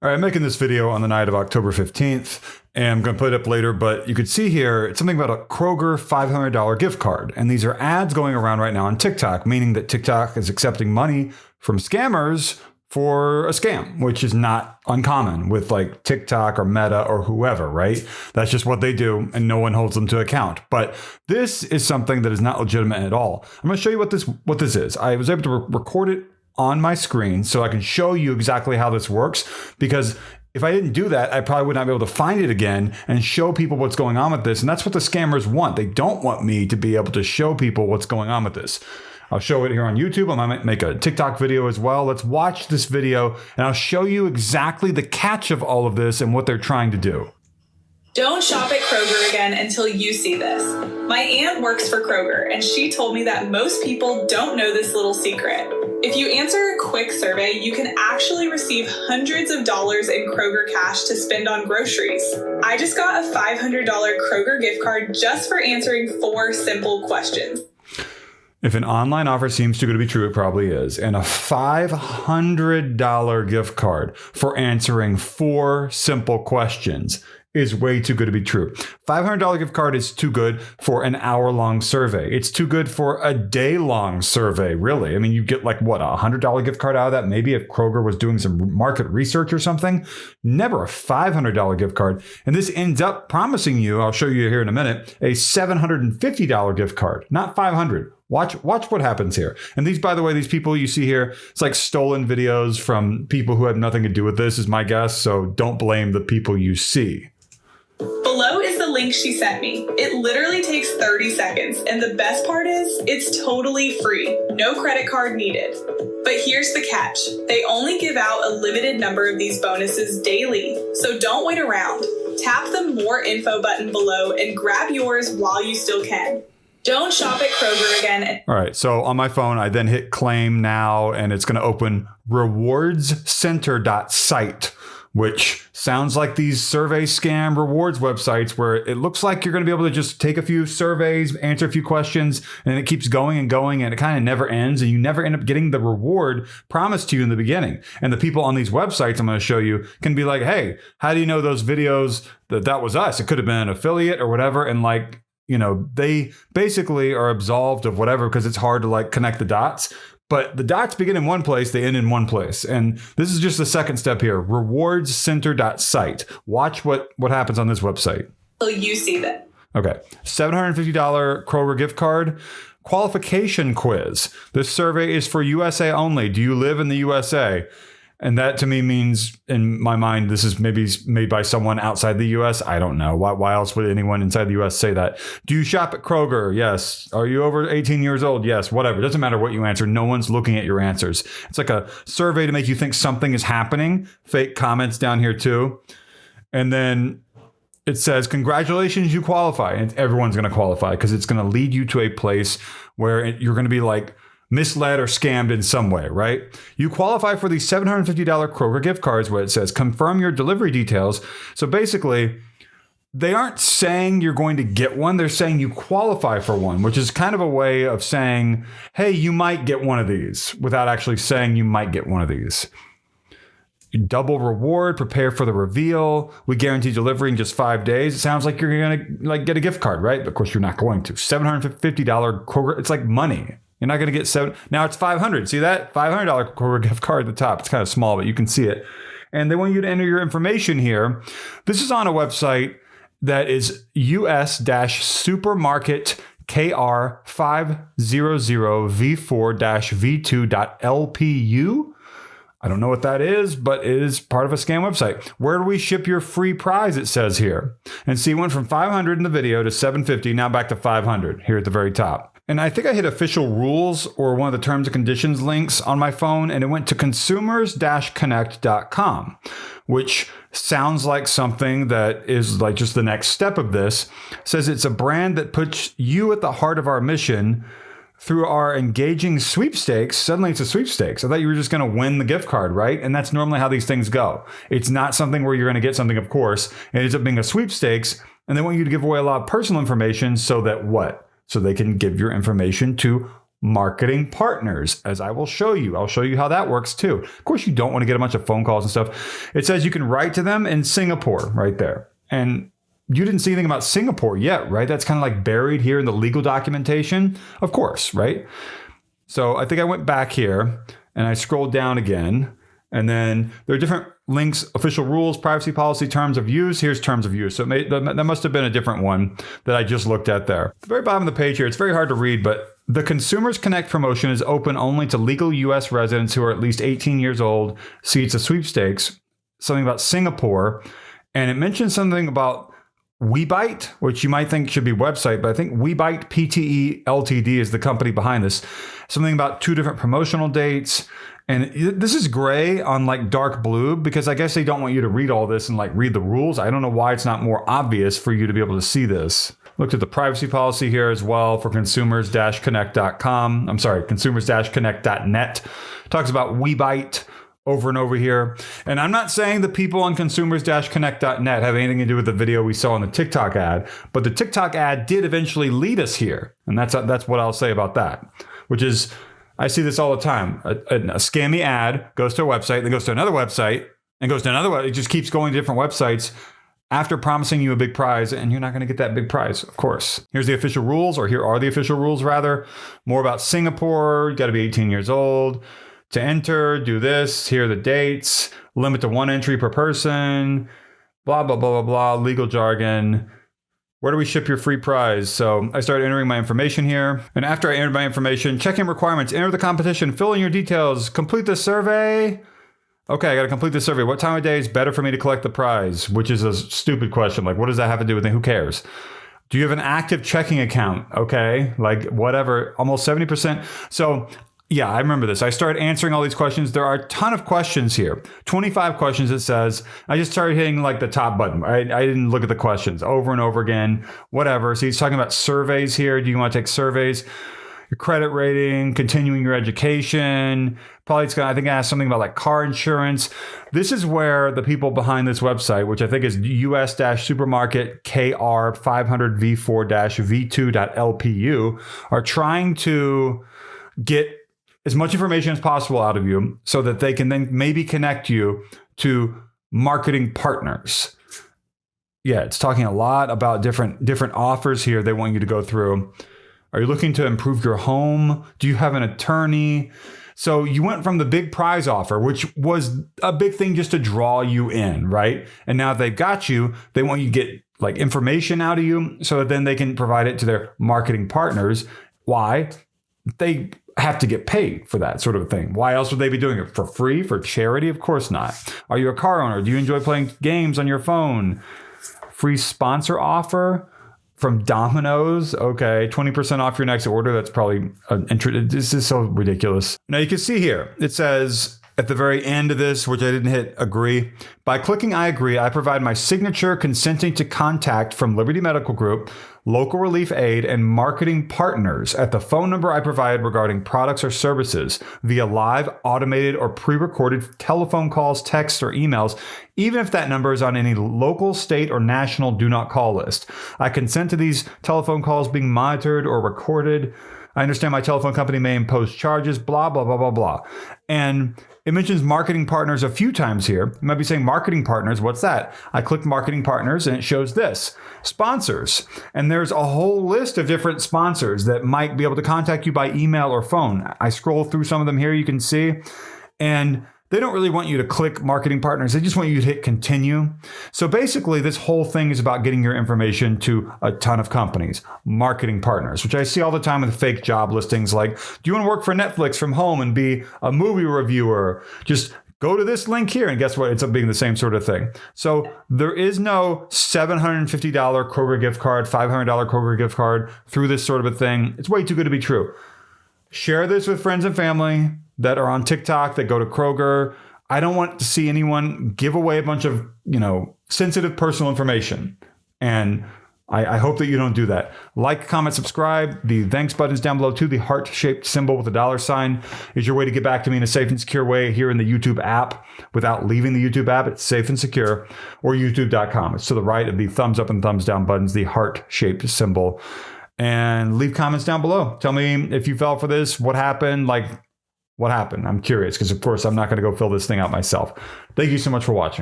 All right, I'm making this video on the night of October 15th, and I'm going to put it up later, but you can see here, it's something about a Kroger $500 gift card. And these are ads going around right now on TikTok, meaning that TikTok is accepting money from scammers for a scam, which is not uncommon with like TikTok or Meta or whoever, right? That's just what they do, and no one holds them to account. But this is something that is not legitimate at all. I'm going to show you what this is. I was able to record it on my screen so I can show you exactly how this works, because if I didn't do that, I probably would not be able to find it again and show people what's going on with this. And that's what the scammers want. They don't want me to be able to show people what's going on with this. I'll show it here on YouTube. I might make a TikTok video as well. Let's watch this video and I'll show you exactly the catch of all of this and what they're trying to do. Don't shop at Kroger again until you see this. My aunt works for Kroger, and she told me that most people don't know this little secret. If you answer a quick survey, you can actually receive hundreds of dollars in Kroger cash to spend on groceries. I just got a $500 Kroger gift card just for answering 4 simple questions. If an online offer seems too good to be true, it probably is. And a $500 gift card for answering 4 simple questions is way too good to be true. $500 gift card is too good for an hour-long survey. It's too good for a day-long survey, really. I mean, you get like, what, a $100 gift card out of that? Maybe if Kroger was doing some market research or something. Never a $500 gift card. And this ends up promising you, I'll show you here in a minute, a $750 gift card, not $500. Watch what happens here. And these, by the way, these people you see here, it's like stolen videos from people who had nothing to do with this, is my guess. So don't blame the people you see. Below is the link she sent me. It literally takes 30 seconds. And the best part is, it's totally free. No credit card needed. But here's the catch. They only give out a limited number of these bonuses daily. So don't wait around. Tap the More Info button below and grab yours while you still can. Don't shop at Kroger again. All right. So on my phone, I then hit claim now, and it's going to open RewardsCenter.site, which sounds like these survey scam rewards websites where it looks like you're going to be able to just take a few surveys, answer a few questions, and it keeps going and going, and it kind of never ends, and you never end up getting the reward promised to you in the beginning. And the people on these websites I'm going to show you can be like, hey, how do you know those videos that was us? It could have been an affiliate or whatever. And like, you know, they basically are absolved of whatever because it's hard to like connect the dots. But the dots begin in one place, they end in one place. And this is just the second step here, RewardsCenter.site. Watch what happens on this website. Till you see that. Okay, $750 Kroger gift card. Qualification quiz. This survey is for USA only. Do you live in the USA? And that to me means, in my mind, this is maybe made by someone outside the US. I don't know. Why else would anyone inside the US say that? Do you shop at Kroger? Yes. Are you over 18 years old? Yes. Whatever. It doesn't matter what you answer. No one's looking at your answers. It's like a survey to make you think something is happening. Fake comments down here too. And then it says, congratulations, you qualify. And everyone's going to qualify because it's going to lead you to a place where you're going to be like, misled or scammed in some way, right? You qualify for the $750 Kroger gift cards where it says confirm your delivery details. So basically, they aren't saying you're going to get one. They're saying you qualify for one, which is kind of a way of saying, hey, you might get one of these without actually saying you might get one of these. Double reward, prepare for the reveal. We guarantee delivery in just 5 days. It sounds like you're going to like get a gift card, right? But of course, you're not going to. $750 Kroger, it's like money. You're not going to get now it's $500. See that? $500 Kroger gift card at the top. It's kind of small, but you can see it. And they want you to enter your information here. This is on a website that is US-kr500v4-v2.lpu. I don't know what that is, but it is part of a scam website. Where do we ship your free prize? It says here. And see, it went from 500 in the video to 750, now back to 500 here at the very top. And I think I hit official rules or one of the terms and conditions links on my phone, and it went to consumers-connect.com, which sounds like something that is like just the next step of this. It says it's a brand that puts you at the heart of our mission. Through our engaging sweepstakes, suddenly it's a sweepstakes. I thought you were just going to win the gift card, right? And that's normally how these things go. It's not something where you're going to get something, of course. It ends up being a sweepstakes, and they want you to give away a lot of personal information so that what? So they can give your information to marketing partners, as I will show you. I'll show you how that works too. Of course, you don't want to get a bunch of phone calls and stuff. It says you can write to them in Singapore right there. And you didn't see anything about Singapore yet, right? That's kind of like buried here in the legal documentation. Of course, right? So I think I went back here and I scrolled down again. And then there are different links, official rules, privacy policy, terms of use. Here's terms of use. So that must have been a different one that I just looked at there. At the very bottom of the page here, it's very hard to read, but the Consumers Connect promotion is open only to legal U.S. residents who are at least 18 years old. See, it's a sweepstakes, something about Singapore. And it mentions something about WeBite, which you might think should be website, but I think WeBite PTE Ltd is the company behind this. Something about 2 different promotional dates. And this is gray on like dark blue because I guess they don't want you to read all this and like read the rules. I don't know why it's not more obvious for you to be able to see this. Looked at the privacy policy here as well for consumers-connect.com. I'm sorry, consumers-connect.net. Talks about WeBite over and over here. And I'm not saying the people on consumers-connect.net have anything to do with the video we saw in the TikTok ad, but the TikTok ad did eventually lead us here. And that's what I'll say about that, which is, I see this all the time. A scammy ad goes to a website, then goes to another website, and goes to another website. It just keeps going to different websites after promising you a big prize, and you're not going to get that big prize, of course. Here's the official rules, or here are the official rules, rather. More about Singapore. You got to be 18 years old. To enter, do this. Here are the dates. Limit to 1 entry per person. Blah, blah, blah, blah, blah. Legal jargon. Where do we ship your free prize? So I started entering my information here. And after I entered my information, check-in requirements, enter the competition, fill in your details, complete the survey. Okay, I got to complete the survey. What time of day is better for me to collect the prize? Which is a stupid question. Like, what does that have to do with it? Who cares? Do you have an active checking account? Okay, like whatever, almost 70%. So yeah, I remember this. I started answering all these questions. There are a ton of questions here. 25 questions, it says. I just started hitting like the top button. I didn't look at the questions over and over again, whatever. So he's talking about surveys here. Do you want to take surveys? Your credit rating, continuing your education. Probably it's going to, I think, ask something about like car insurance. This is where the people behind this website, which I think is US-supermarket KR 500V4-V2.LPU, are trying to get as much information as possible out of you so that they can then maybe connect you to marketing partners. Yeah, it's talking a lot about different offers here they want you to go through. Are you looking to improve your home? Do you have an attorney? So you went from the big prize offer, which was a big thing just to draw you in, right? And now they've got you, they want you to get like information out of you so that then they can provide it to their marketing partners. Why? They have to get paid for that sort of thing. Why else would they be doing it? For free? For charity? Of course not. Are you a car owner? Do you enjoy playing games on your phone? Free sponsor offer from Domino's. Okay, 20% off your next order. That's probably this is so ridiculous. Now you can see here, it says at the very end of this, which I didn't hit agree. By clicking I agree, I provide my signature consenting to contact from Liberty Medical Group, local relief aid, and marketing partners at the phone number I provide regarding products or services via live, automated, or pre-recorded telephone calls, texts, or emails, even if that number is on any local, state, or national do not call list. I consent to these telephone calls being monitored or recorded. I understand my telephone company may impose charges, blah, blah, blah, blah, blah. And it mentions marketing partners a few times here. You might be saying marketing partners. What's that? I click marketing partners and it shows this. Sponsors. And there's a whole list of different sponsors that might be able to contact you by email or phone. I scroll through some of them here, you can see. And they don't really want you to click marketing partners. They just want you to hit continue. So basically, this whole thing is about getting your information to a ton of companies, marketing partners, which I see all the time with fake job listings like, do you want to work for Netflix from home and be a movie reviewer? Just go to this link here. And guess what? It's up being the same sort of thing. So there is no $750 Kroger gift card, $500 Kroger gift card through this sort of a thing. It's way too good to be true. Share this with friends and family that are on TikTok, that go to Kroger. I don't want to see anyone give away a bunch of, sensitive personal information. And I hope that you don't do that. Like, comment, subscribe. The thanks button is down below too. The heart-shaped symbol with the $sign is your way to get back to me in a safe and secure way here in the YouTube app without leaving the YouTube app. It's safe and secure. Or youtube.com. It's to the right of the thumbs up and thumbs down buttons, the heart-shaped symbol. and leave comments down below. Tell me if you fell for this, what happened, what happened. I'm curious because, of course, I'm not going to go fill this thing out myself. Thank you so much for watching.